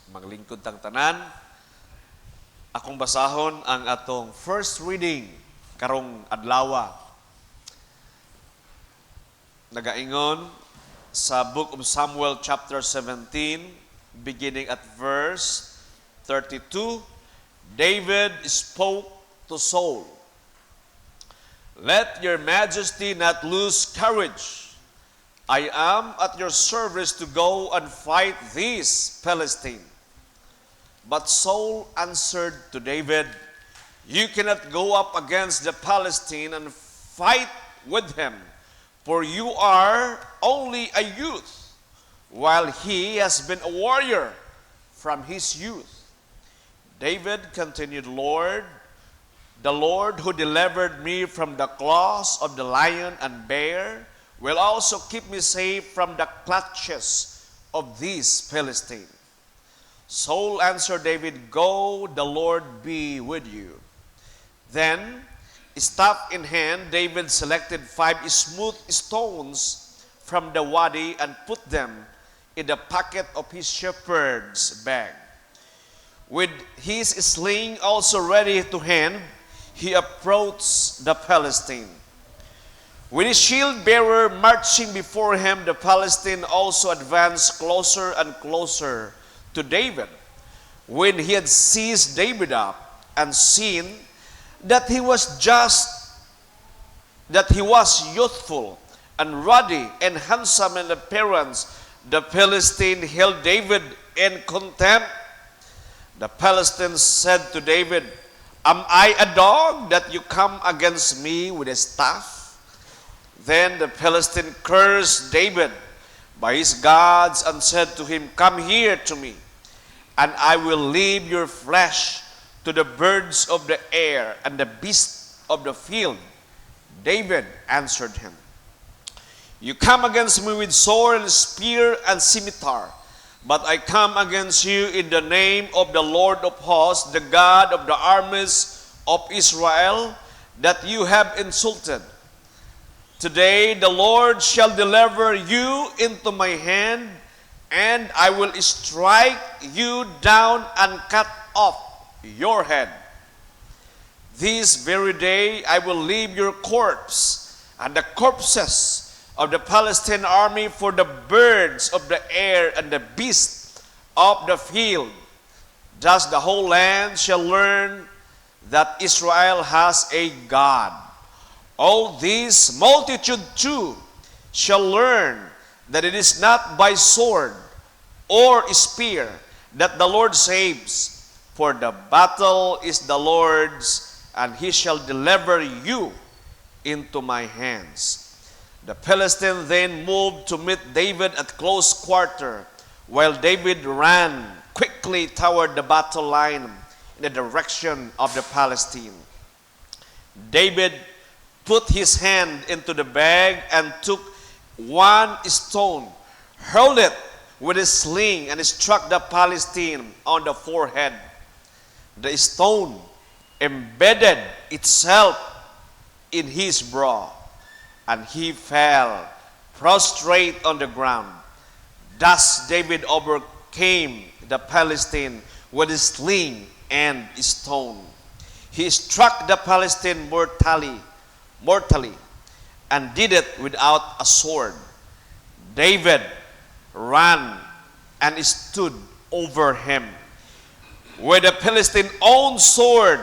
Maglingkod tang tanan. Akong basahon ang atong first reading karong adlaw. Nagaingon sa Book of Samuel chapter 17 beginning at verse 32. David spoke to Saul, "Let your majesty not lose courage. I am at your service to go and fight this Philistine." But Saul answered to David, "You cannot go up against the Philistine and fight with him, for you are only a youth, while he has been a warrior from his youth." David continued, "The Lord who delivered me from the claws of the lion and bear will also keep me safe from the clutches of this Philistine." Saul answered David, "Go, the Lord be with you." Then, staff in hand, David selected 5 smooth stones from the wadi and put them in the pocket of his shepherd's bag. With his sling also ready to hand, he approached the Philistine. With his shield bearer marching before him, the Philistine also advanced closer and closer to David. When he had seized David up and seen that he was youthful and ruddy and handsome in appearance, the Philistine held David in contempt. The Philistine said to David, "Am I a dog that you come against me with a staff?" Then the Philistine cursed David by his gods and said to him, "Come here to me, and I will leave your flesh to the birds of the air and the beasts of the field." David answered him, "You come against me with sword and spear and scimitar, but I come against you in the name of the Lord of hosts, the God of the armies of Israel, that you have insulted. Today the Lord shall deliver you into my hand, and I will strike you down and cut off your head. This very day I will leave your corpse and the corpses of the Palestine army for the birds of the air and the beasts of the field. Thus the whole land shall learn that Israel has a God. All this multitude too shall learn that it is not by sword or spear that the Lord saves, for the battle is the Lord's, and he shall deliver you into my hands." The Philistine then moved to meet David at close quarter, while David ran quickly toward the battle line in the direction of the Philistine. David put his hand into the bag and took one stone, hurled it with a sling, and struck the Philistine on the forehead. The stone embedded itself in his brow, and he fell prostrate on the ground. Thus David overcame the Philistine with a sling and stone. He struck the Philistine mortally, and did it without a sword. David ran and stood over him with the Philistine's own sword,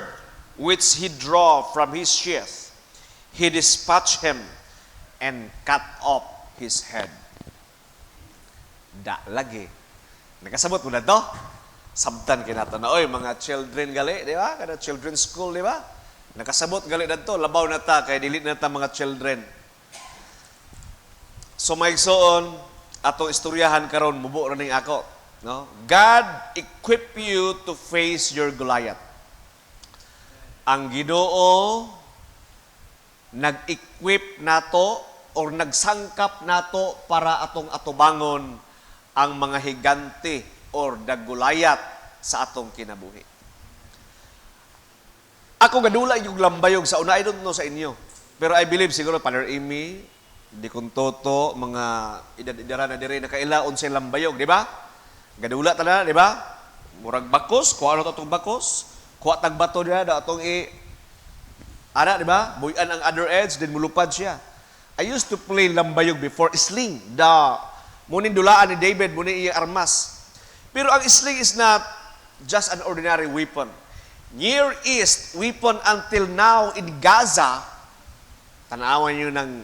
which he drew from his sheath. He dispatched him and cut off his head. Da lagi. Nakasabot mo na to? Sabtan kinato na, oy, mga children gali, di ba? Kada children's school, di ba? Nakasabot gali na to, labaw na ta, kay dili na ta mga children. So maigsoon, atong istoryahan karon mubo ra ning ako. No? God equip you to face your Goliath. Ang Ginoo nag-equip nato or nagsangkap nato para atong atubangon ang mga higante or the Goliath sa atong kinabuhi. Ako gadula yung lambayog sa una, I don't know sa inyo. Pero I believe siguro, Father Amy, di kong toto, mga edad-edara na diri na kailaon sa lambayog, di ba? Gadula ta na, di ba? murag bakos, kuha na itong bakos, kuha tag bato niya, da itong ana, di ba? Buyan ang other edge, then mulupad siya. I used to play lambayog before, sling. Munin dulaan ni David, munin iyang armas. Pero ang sling is not just an ordinary weapon. Near East weapon until now in Gaza, tanawan nyo ng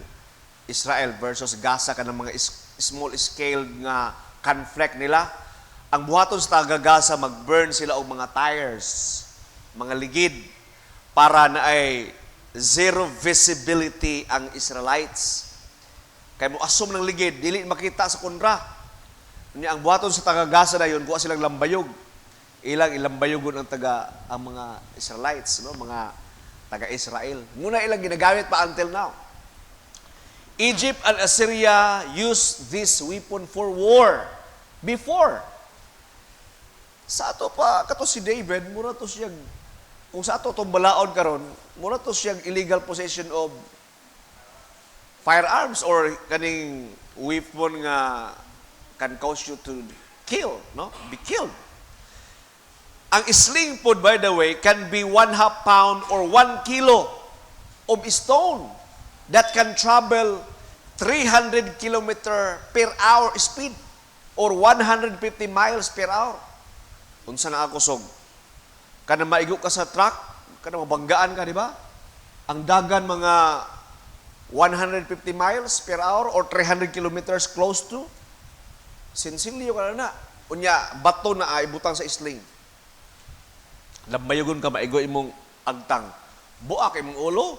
Israel versus Gaza, kanang mga small scale nga conflict nila. Ang buhaton sa taga Gaza, mag-burn sila og mga tires, mga ligid, para na ay zero visibility ang Israelites. Kaya mo assume ng ligid, dili makita sa kunra. Ang buhaton sa taga Gaza na yun, kuha silang lambayog. Ilang ilambayogon ang mga Israelites, no? Mga taga-Israel. Muna ilang ginagamit pa until now. Egypt and Assyria used this weapon for war before. Sa ato pa, kato si David, mura to siyang, kung sa ato itong balaod karon, mura to siyang illegal possession of firearms or kaning weapon nga can cause you to kill, no? Be killed. Ang sling po, by the way, can be 1/2 pound or 1 kilo of stone that can travel 300 kilometer per hour speed or 150 miles per hour. Unsa na ako sog? Kana maigo ka sa truck, kana mabanggaan ka, di ba? Ang dagan mga 150 miles per hour or 300 kilometers close to. Sinsilyo ka na. Unya, bato na ay butang sa sling. Lambayogon ka, maigo imong agtang. Buak imong ulo.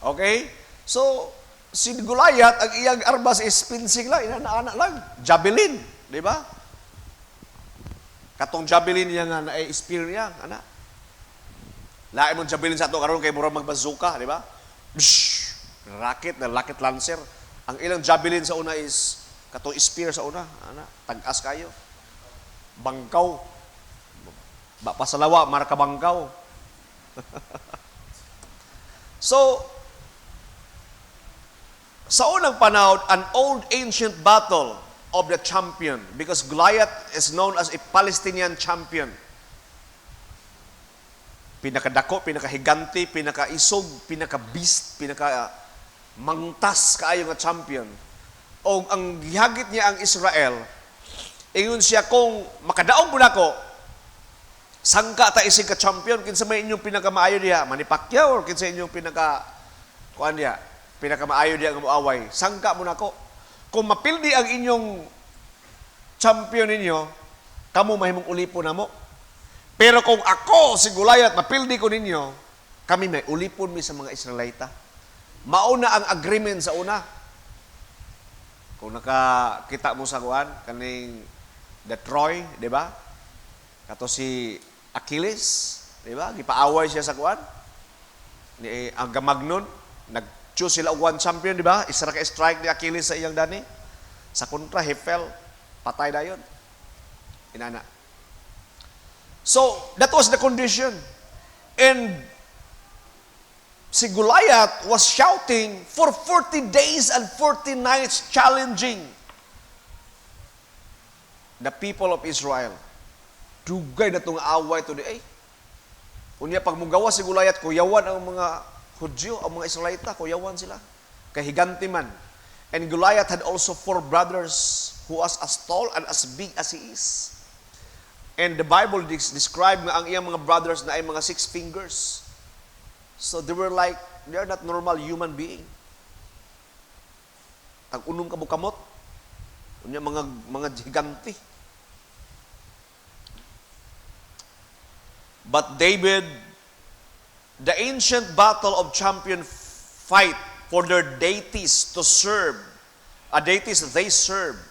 Okay? So, si Goliath, ang iyang armas is pinsing lang, inana-ana lang. Javelin, di ba? Katong javelin niya nga na spear niya, ana. Lain mong javelin sa ato karon kay murag magbazuka, di ba? Rocket lancer. Ang ilang javelin sa una is katong spear sa una, ana, tag-as kayo. Bangkaw. Pasalawa, marka bangkaw. So, sa unang panahon, an old ancient battle of the champion, because Goliath is known as a Palestinian champion. Pinakadako, pinakahigante, pinakaisog, pinaka-beast, pinaka-mangtas kaayo nga champion. O ang gihagit niya ang Israel, ingon siya, kung makadaong po nako, sangka ta isig ka champion, kinsa may inyong pinakamaayo diha, Manny Pacquiao, or kinsa inyong kuan diha, pinakamaayo diha nga moaway, sangka mo nako. Kung mapildi ang inyong champion ninyo, kamo mahimong ulipon na mo. Pero kung ako, si Goliath, mapildi ko ninyo, kami may ulipon mi sa mga Israelita. Mauna ang agreement sa una. Kung nakakita mo sa kuan, kaning the Troy, di ba? Kato si Achilles, di ba? Gipaaway siya sa kuan. Ni Agamemnon, choose sila one champion, di ba? Isa ka strike ni Achilles sa iyang dani. Sa kontra, he fell. Patay na yun. Inana. So, that was the condition. And si Goliath was shouting for 40 days and 40 nights, challenging the people of Israel. Dugay na itong away to the ay. Unya, pag mugawa si Goliath, kuyawan ang mga Hudyo, ang mga Israelita, kuyawan sila. Kahiganti man. And Goliath had also 4 brothers who was as tall and as big as he is. And the Bible described nga ang iyang mga brothers na ay mga 6 fingers. So they are not normal human being. Tag-unong kabukamot. Unya mga giganti. But David, the ancient battle of champion fight for their deities to serve, deities they serve,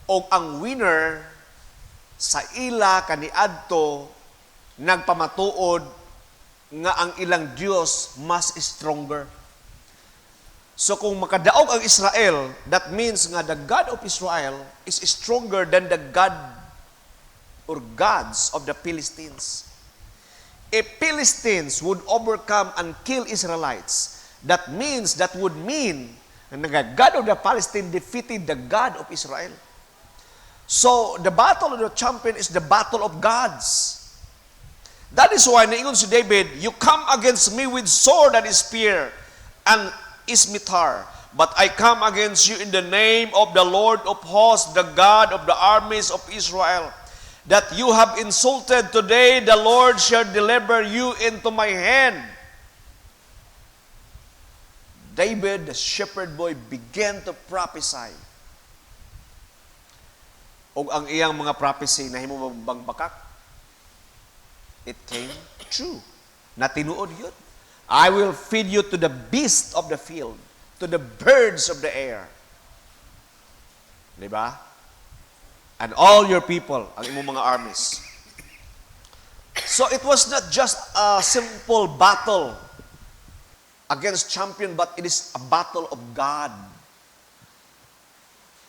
o ang winner sa ila kaniadto nagpamatuod nga ang ilang Diyos mas stronger. So kung makadaog ang Israel, that means nga the God of Israel is stronger than the God or gods of the Philistines. If Philistines would overcome and kill Israelites, that would mean na the God of the Palestine defeated the God of Israel. So, the battle of the champion is the battle of gods. That is why, naingon si David, you come against me with sword and spear and scimitar, but I come against you in the name of the Lord of hosts, the God of the armies of Israel, that you have insulted. Today the Lord shall deliver you into my hand. David, the shepherd boy, began to prophesy. O ang iyang mga prophecy na himo magbakak, it came true. Natinuod yun. I will feed you to the beasts of the field, to the birds of the air. Diba? And all your people, ang imong mga armies. So it was not just a simple battle against champion, but it is a battle of God.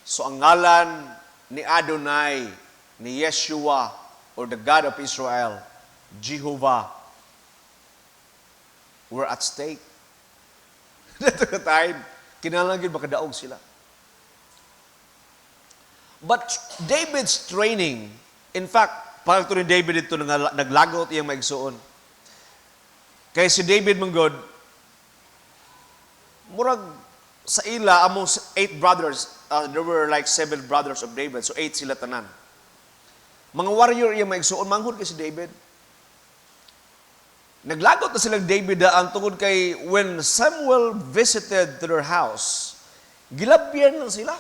So ang ngalan ni Adonai, ni Yeshua, or the God of Israel, Jehovah, were at stake. Dito ka time, kinalangin makadaog sila. But David's training, in fact, parang ito ni David ito, naglagot iyang maigsuon. Kaya si David manggod, murag sa ila, among 8 brothers, there were like 7 brothers of David, so 8 sila tanan. Mga warrior iyang maigsuon, manghod kay si David. Naglagot na silang David ang tungod kay when Samuel visited to their house, gilabyan lang sila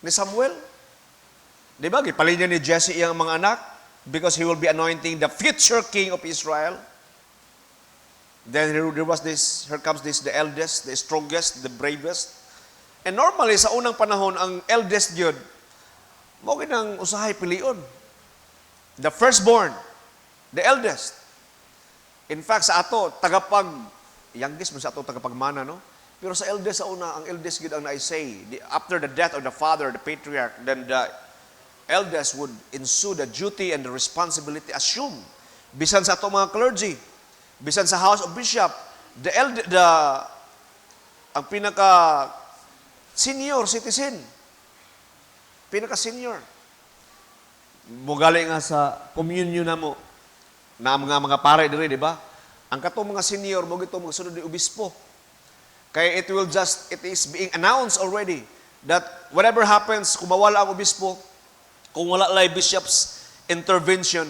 ni Samuel. Diba? Gipalinya ni Jesse iyang mga anak because he will be anointing the future king of Israel. Then here comes this, the eldest, the strongest, the bravest. And normally, sa unang panahon, ang eldest yun, mo ginang usahay pilion. The firstborn, the eldest. In fact, sa ato, youngest mo sa ato, tagapagmana, no? Pero sa eldest, sa una, ang eldest yun ang naisay. After the death of the father, the patriarch, then the eldest would ensue the duty and the responsibility assumed. Bisan sa ato mga clergy, bisan sa house of bishop, ang pinaka senior citizen, pinaka senior, mugali nga sa communion na mo, na mga pare diri, di ba? Ang katong mga senior, mo gito magsunod ni obispo. Kaya it is being announced already that whatever happens, kung mawala ang obispo, kung wala lay bishop's intervention,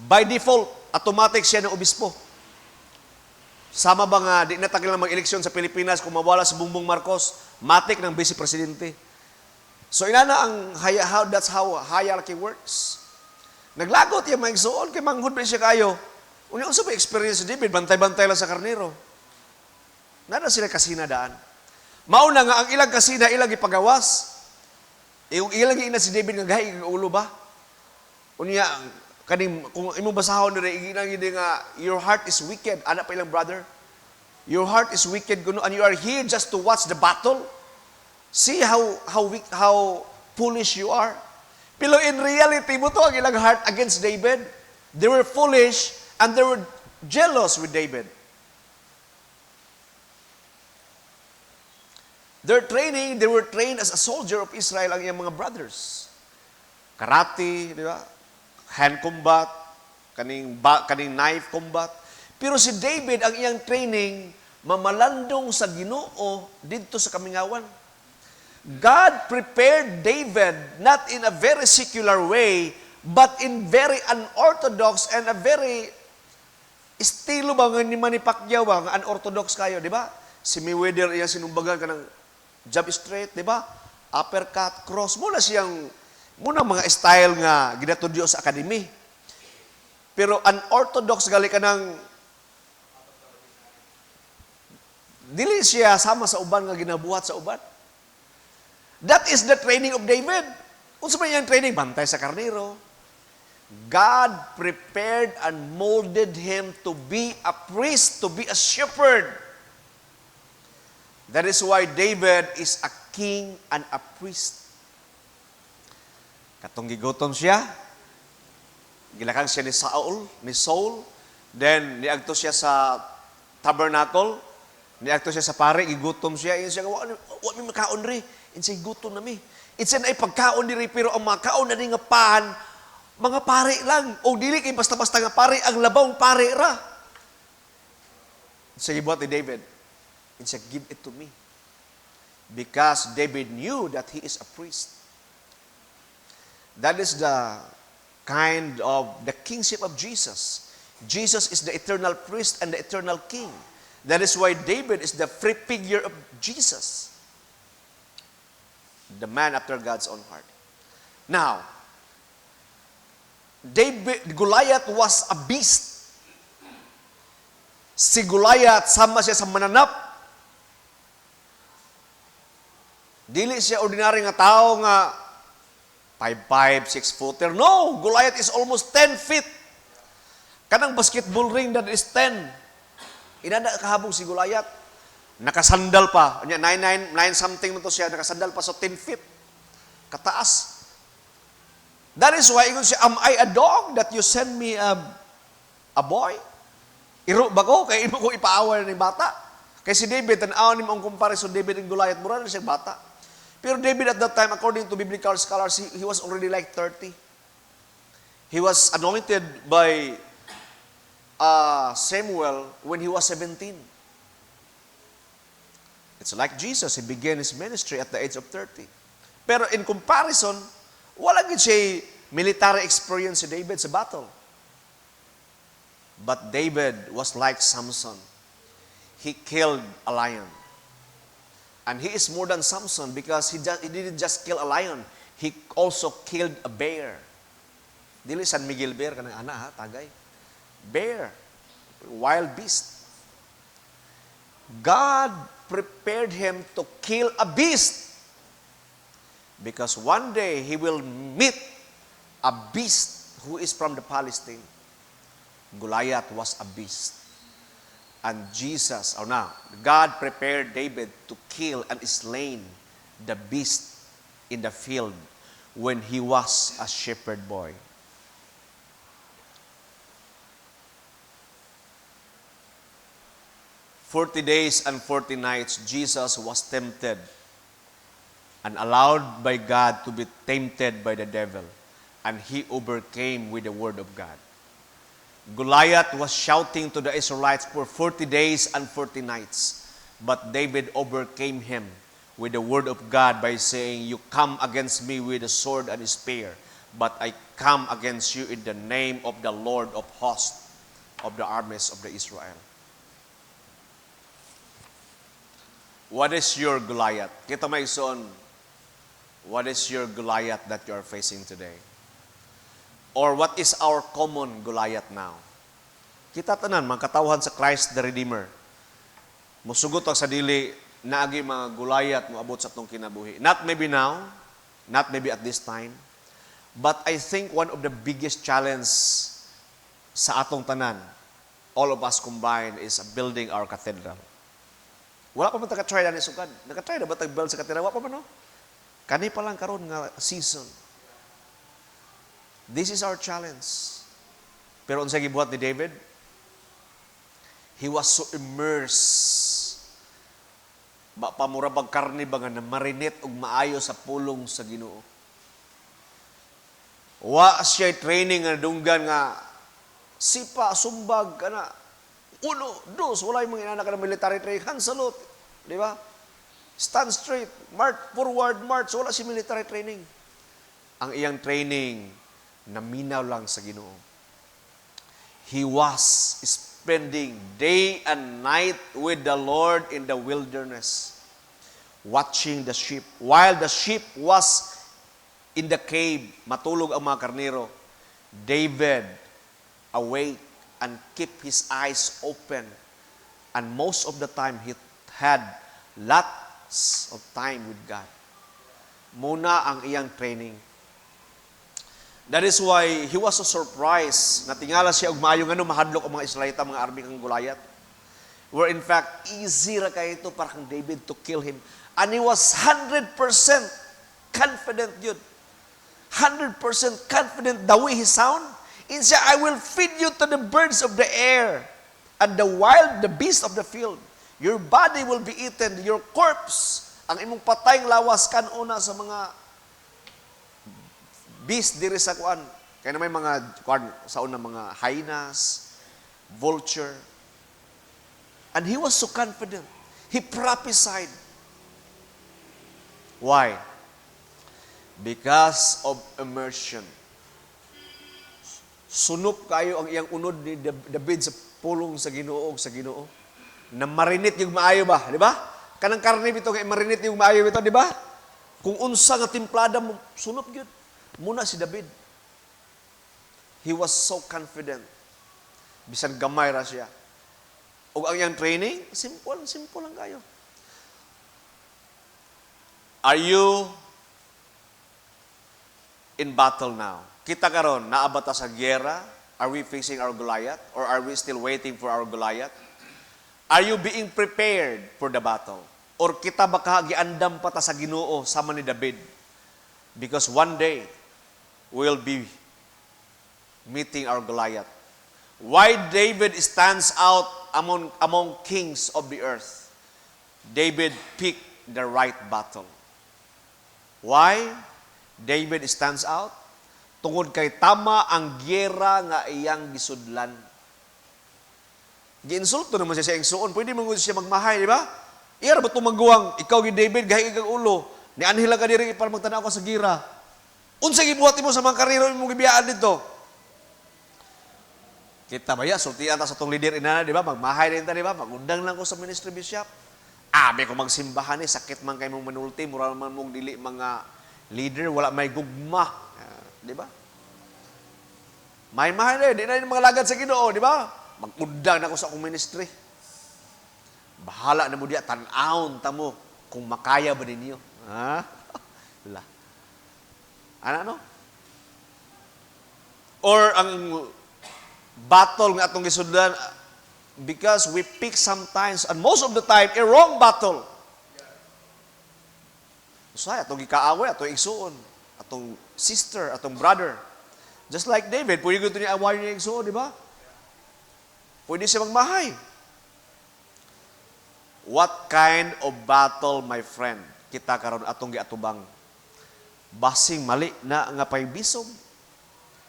by default, automatic siya ng obispo. Sama ba nga, di natagil na mag-eleksyon sa Pilipinas kung mawala si Bongbong Marcos, matik ng vice presidente. So inana that's how hierarchy works. Naglagot yung mga igsuon, kay manghud ba siya kayo. Unya unsa ba experience si David, bantay-bantay lang sa karnero. Nada sila kasinadaan. Mauna nga ang ilang kasina, ilang ipagawas. Yung ilang ina si David nga gahi ulo ba? Unya kung imong basahon diri iginang nga your heart is wicked, ana pa ilang brother. Your heart is wicked kuno, and you are here just to watch the battle. See how foolish you are. Pero in reality mo to ang ilang heart against David. They were foolish and they were jealous with David. They were trained as a soldier of Israel ang iyang mga brothers. Karate, di ba? Hand combat, kaning knife combat. Pero si David, ang iyang training, mamalandong sa Ginoo dito sa kamingawan. God prepared David not in a very secular way, but in very unorthodox and a very estilo ba nga ni Manny Pacquiao ba, nga unorthodox kayo, di ba? Si Mayweather iyang sinumbagan ka ng jab straight, di ba? Uppercut, cross, muna mga style nga ginatudyo sa academy. Pero unorthodox gali ka ng dili siya sama sa uban nga ginabuhat sa uban. That is the training of David. Unsa man iyang training? Bantay sa karnero. God prepared and molded him to be a priest, to be a shepherd. That is why David is a king and a priest. Katong gigutom siya, gilakang siya ni Saul, then niagto siya sa tabernacle, niagto siya sa pare, gigutom siya, iyon siya, wa mi makaon ri, insay gutom na mi. It's an ay pagkaon diri, pero ang mga kaon na nga pan, mga pare lang. O dili kay basta-basta nga pare, ang labawng pare ra. Sa gibuhat ni David, and siya, give it to me. Because David knew that he is a priest. That is the kind of the kingship of Jesus. Jesus is the eternal priest and the eternal king. That is why David is the free figure of Jesus. The man after God's own heart. Now, Goliath was a beast. Si Goliath, sama siya sa mananap. Dili siya ordinary nga tao nga 5'5", 6-footer. No, Goliath is almost 10 feet. Kanang basketball ring that is 10. Inada kahabong si Goliath. Nakasandal pa. 9 something na to siya. Nakasandal pa sa 10 feet. Kataas. That is why, ingon siya, am I a dog that you send me a boy? Iro ba ko? Kaya imo ko ipaawal ni bata. Kaya si David, tanaw ni mo ang comparison, David and Goliath, mura na siya bata. Pero David at that time, according to biblical scholars, he was already like 30. He was anointed by Samuel when he was 17. It's like Jesus, he began his ministry at the age of 30. Pero in comparison, wala gid siya military experience si David sa battle. But David was like Samson. He killed a lion. And he is more than Samson because he didn't just kill a lion, he also killed a bear. Dili San Miguel bear kanang ana ha, tagay. Bear, wild beast. God prepared him to kill a beast because one day he will meet a beast who is from the Palestine. Goliath was a beast. And Jesus, or now, God prepared David to kill and slain the beast in the field when he was a shepherd boy. For 40 days and 40 nights, Jesus was tempted and allowed by God to be tempted by the devil. And he overcame with the word of God. Goliath was shouting to the Israelites for 40 days and 40 nights. But David overcame him with the word of God by saying, you come against me with a sword and a spear, but I come against you in the name of the Lord of hosts of the armies of the Israel. What is your Goliath? Kita may son, what is your Goliath that you are facing today? Or what is our common Goliath now? Kita tanan, mga katawhan sa Christ the Redeemer. Musugot ang sa dili, naagi mga Goliath mo abot sa itong kinabuhi. Not maybe now, not maybe at this time, but I think one of the biggest challenge sa atong tanan, all of us combined, is building our cathedral. Wala pa man taka-try na ni sugad. Naka-try na ba tag-build sa cathedral? Wala pa man, no? Kani pa lang karon nga season. This is our challenge. Pero unsa gibuhat ni David? He was so immersed. Ba pamurabag karne ba nga na marinate og maayo sa pulong sa Ginoo. Wa siya training nga dunggan nga sipa sumbag kana 1, 2, wala yung mga inanak ng military training. Hand salute. Di ba? Stand straight. March, forward, march. Wala si military training. Ang iyang training, naminaw lang sa Ginoo. He was spending day and night with the Lord in the wilderness, watching the sheep. While the sheep was in the cave, matulog ang mga karnero, David awake and keep his eyes open. And most of the time, he had lots of time with God. Muna ang iyang training. That is why he was so surprised na tingala siya og maayo ngano mahadlok ang mga Israelita, mga army kang Goliath. Where in fact, easy ra kay ito para kang David to kill him. And he was 100% confident yun. 100% confident the way he sound. He said, I will feed you to the birds of the air and the beasts of the field. Your body will be eaten, your corpse, ang imong patayng lawas kanuna sa mga beast diri sa kuan. Kaya na may mga kuan sa una mga hyenas, vulture. And he was so confident. He prophesied. Why? Because of immersion. Sunop kayo ang iyang unod ni David sa pulong sa Ginoo sa Ginoo. Na marinit yung maayo ba, di ba? Kanang karne bito nga marinit yung maayo bito, di ba? Kung unsa nga timplada mo sunop gyud. Muna si David. He was so confident. Bisan gamay ra siya. O ang iyang training, simple lang kayo. Are you in battle now? Kita karon naabot sa giyera? Are we facing our Goliath? Or are we still waiting for our Goliath? Are you being prepared for the battle? Or kita baka giandam pa ta sa Ginoo sama ni David? Because one day, we'll be meeting our Goliath. Why David stands out among kings of the earth? David picked the right battle. Why David stands out? Tungod kay tama ang giyera nga iyang gisudlan. Giinsulto naman siya sa iyang suon. Pwede mo siya magmahay, di ba? Iyara ba tumaguang, ikaw ni David, gahi kang ulo. Ni anhila ka diri para magtanaw ka sa gira. Unsa gibuhat mo sa mga karero imong gibiyaan dito? Kita ba ya, sultian ta sa tong leader ina, di ba? Magmahay din ta, di ba? Magundang lang ko sa ministry bishop. Abi ko magsimbahan ni, sakit man kay mong manulti, mura man mong dili mga leader, wala may gugma. Di ba? May mahal di na yung mga lagad sa Ginoo, di ba? Magundang na ako sa akong ministry. Bahala na mo diya, tan-aon ta mo kung makaya ba ninyo. Ha? Wala. Ano? Or ang battle nga atong gisudlan, because we pick sometimes, and most of the time, a wrong battle. Usay, atong gikaaway, atong igsuon, atong sister, atong brother. Just like David, pwede ko ito niya awayin niya igsuon, di ba? Pwede siya magmahay. What kind of battle, my friend, kita karon atong giatubang? Basing mali na nga paybisog.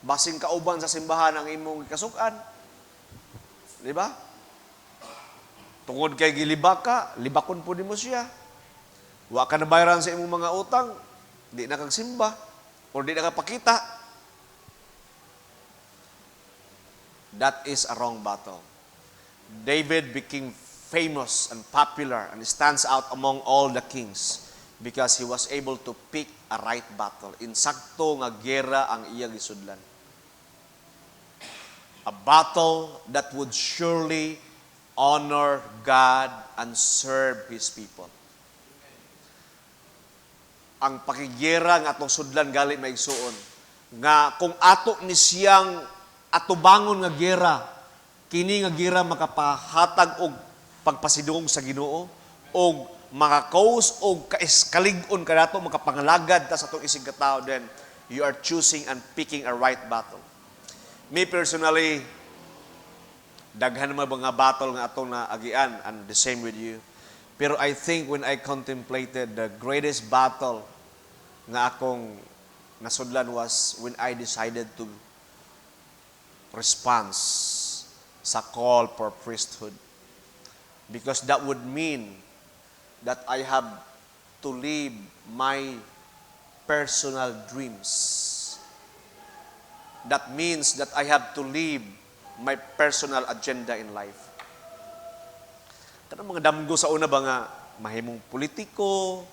Basing kauban sa simbahan ang imong kasukan. Di ba? Tungod kay gilibak ka, libakon po mo siya. Wa ka na bayaran sa imong mga utang, di na kag simba, o di na kapakita. That is a wrong battle. David became famous and popular and stands out among all the kings because he was able to pick a right battle. Insakto nga gera ang iya gisudlan. A battle that would surely honor God and serve His people. Ang pakigera nga atong sudlan gali maigsuon nga kung ato ni siyang atubangon nga gera, kini nga gera makapahatag og pagpasidungog sa Ginoo og makakaus og kalig-on kanato makapangalagad ta sa atong isig katao, then you are choosing and picking a right battle. Me personally, daghan man mga battle nga atong naagian, and the same with you. Pero I think when I contemplated the greatest battle nga akong nasudlan was when I decided to respond sa call for priesthood. Because that would mean that I have to live my personal dreams. That means that I have to live my personal agenda in life. Kanang mga damgo sa una ba nga, mahimong politiko,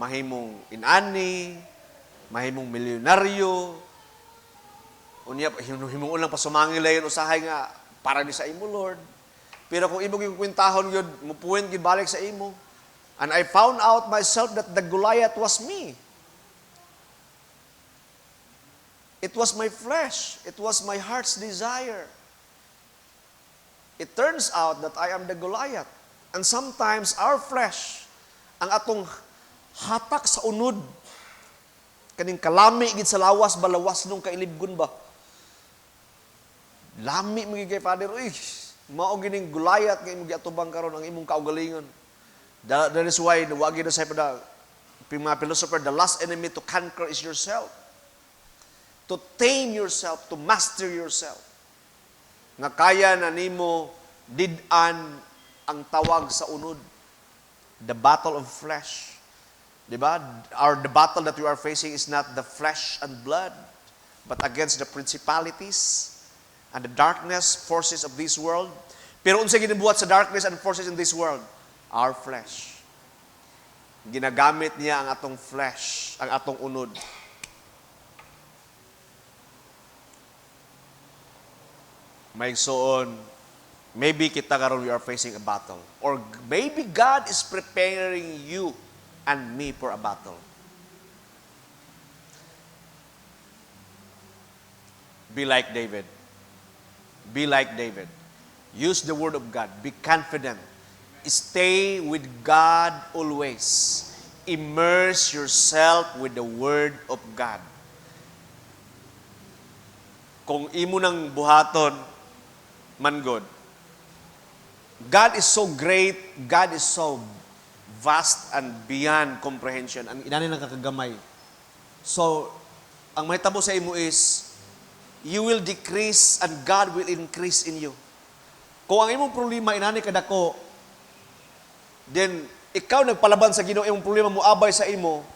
mahimong inani, mahimong milyonaryo, unya, himong ulang pasumangil layon usahay nga, para ni sa imo, Lord. Pero kung imo yung kwintahon yun, mupuwin yun balik sa imo. And I found out myself that the Goliath was me. It was my flesh. It was my heart's desire. It turns out that I am the Goliath. And sometimes our flesh, ang atong hatak sa unod, kaning kalami gid sa lawas balawas nung kailibgon ba. Lami mo kay Father, uy, mao gining Goliath nga imong giatubang karon ang imong kaugalingon. That is why wagi na sa pada mga philosopher, the last enemy to conquer is yourself. to tame yourself, to master yourself. Nga kaya na nimo did-an ang tawag sa unod. The battle of flesh. Diba? The battle that we are facing is not the flesh and blood, but against the principalities and the darkness, forces of this world. Pero unsa ginibuhat sa darkness and forces in this world? Our flesh. Ginagamit niya ang atong flesh, ang atong unod. Maigsoon, maybe kita karon we are facing a battle. Or maybe God is preparing you and me for a battle. Be like David. Be like David. Use the word of God. Be confident. Stay with God always. Immerse yourself with the word of God. Kung imo nang buhaton, man God. God is so great, God is so vast and beyond comprehension. Ang inani ng kakagamay. So, ang mahitabo sa imo is, you will decrease and God will increase in you. Kung ang imong problema inani kadako, then ikaw nagpalaban sa Ginoo, imong problema mo abay sa imo,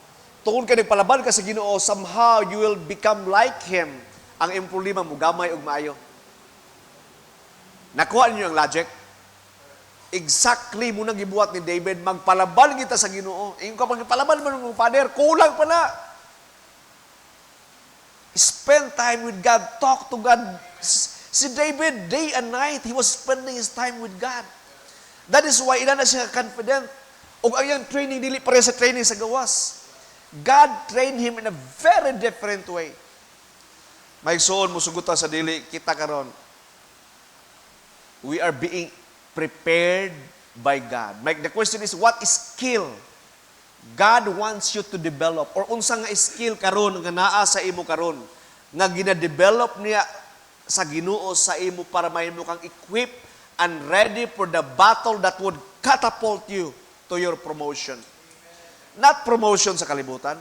tungod kay nagpalaban ka sa Ginoo, somehow you will become like Him. Ang imong problema mo gamay ug maayo. Nakuha niyo ang logic? Exactly muna gibuhat ni David, magpalaban kita sa Ginoo. Ingon ka magpalaban man mo Father, kulang pa na. Spend time with God, talk to God. Si David, day and night, he was spending his time with God. That is why ina na siya confident. Ug ang iyang training dili pare sa training sa gawas. God trained him in a very different way. Maigsoon mo sugutan sa dili kita karon. We are being prepared by God. The question is, what is skill God wants you to develop? Or unsa nga skill karon nga naa sa imo karon nga gina-develop niya sa Ginoo sa imo para mahimo kang equip and ready for the battle that would catapult you to your promotion. Not promotion sa kalibutan.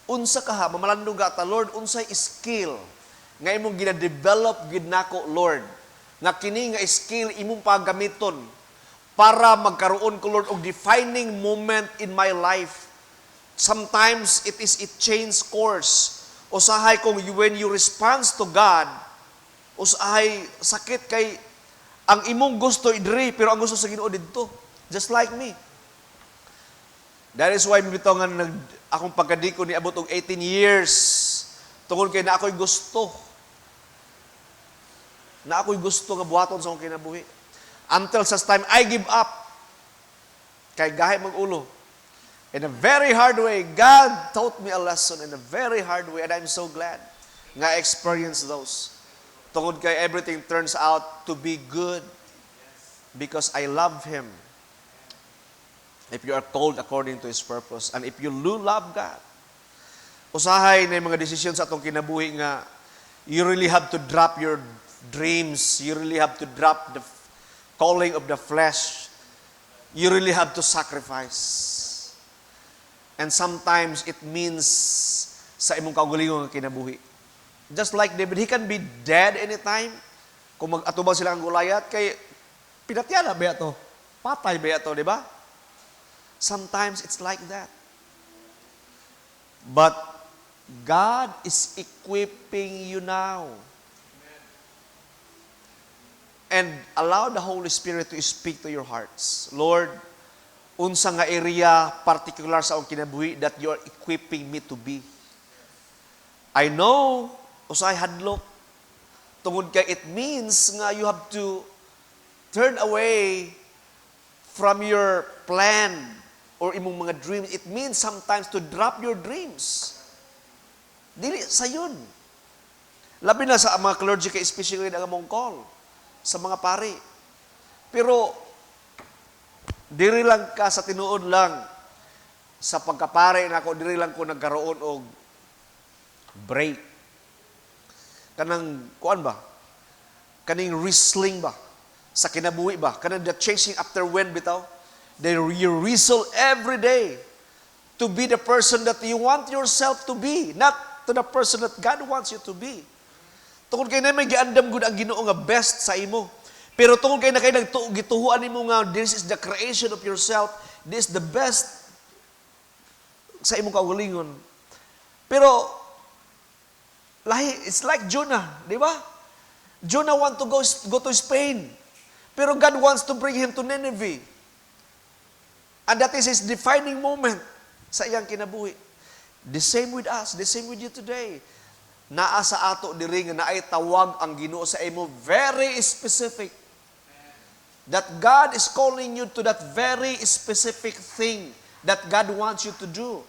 Unsa ka ha, mamalandong ka ta, Lord, unsay skill nga imong gina-develop gid nako, Lord, nga kini nga skill imong paggamiton para magkaroon ko, Lord, og defining moment in my life. Sometimes it change course. Usahay kung when you respond to God, usahay sakit kay ang imong gusto idiri pero ang gusto sa Ginoo didto. Just like me. That is why bitaw nga akong pagkadiko ni abot og 18 years tungod kay na ako'y gusto nga buhaton sa akong kinabuhi. Until such time, I give up. Kay gahi mag-ulo. In a very hard way, God taught me a lesson in a very hard way, and I'm so glad nga I experienced those. Tungod kay everything turns out to be good because I love Him. If you are called according to His purpose, and if you love God, usahay na mga desisyon sa atong kinabuhi nga, you really have to drop your dreams. You really have to drop the calling of the flesh. You really have to sacrifice. And sometimes it means sa imong kaugalingon nga kinabuhi. Just like David, he can be dead anytime. Kung mag-atubang sila ang Goliath, kay pinatyan na ba ito? Patay ba ito, di ba? Sometimes it's like that. But God is equipping you now. And allow the Holy Spirit to speak to your hearts. Lord, unsa nga area particular sa akong kinabuhi that you are equipping me to be. I know, usay hadlok. Tungod kay it means nga you have to turn away from your plan or imong mga dreams. It means sometimes to drop your dreams. Dili sayon. Labi na sa mga clergy kay especially ang among call sa mga pari. Pero, diri lang ka sa tinuod lang, sa pagkapare na ako, diri lang ko nagkaroon og break. Kanang, kuan ba? Kaning wrestling ba? Sa kinabuhi ba? Kanang the chasing after wind bitaw? You wrestle every day to be the person that you want yourself to be. Not to the person that God wants you to be. Tungod kay na may giandam gud ang Ginoo nga best sa imo. Pero tungod kay na kay gituhuan nimo nga this is the creation of yourself, this is the best sa imong kaugalingon. Pero it's like Jonah, di ba? Jonah want to go to Spain. Pero God wants to bring him to Nineveh. And that is his defining moment sa iyang kinabuhi. The same with us, the same with you today. Naa sa ato diri nga naay tawag ang Ginoo sa imo very specific. That God is calling you to that very specific thing that God wants you to do.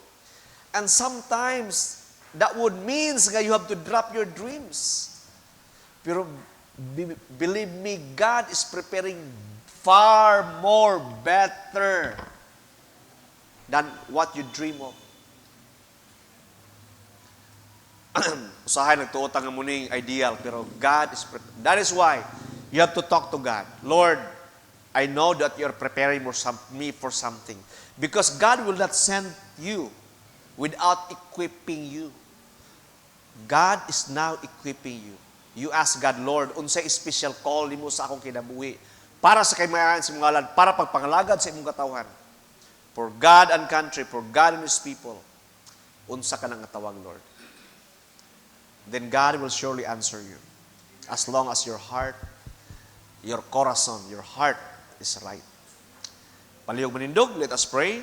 And sometimes that would means nga you have to drop your dreams. Pero believe me, God is preparing far more better than what you dream of. Usahay nagtuot ang muning ideal, pero God is that is why you have to talk to God. Lord, I know that you're preparing me for something. Because God will not send you without equipping you. God is now equipping you. You ask God, Lord, unsay special call nimo sa akong kinabuhi para sa kaymayan sa imong ngalan, para pagpangalagad sa imong katawhan. For God and country, for God and His people. Unsa ka nang katawag, Lord. Then God will surely answer you. As long as your heart, your corazon, your heart is right. Palihog manindog, let us pray.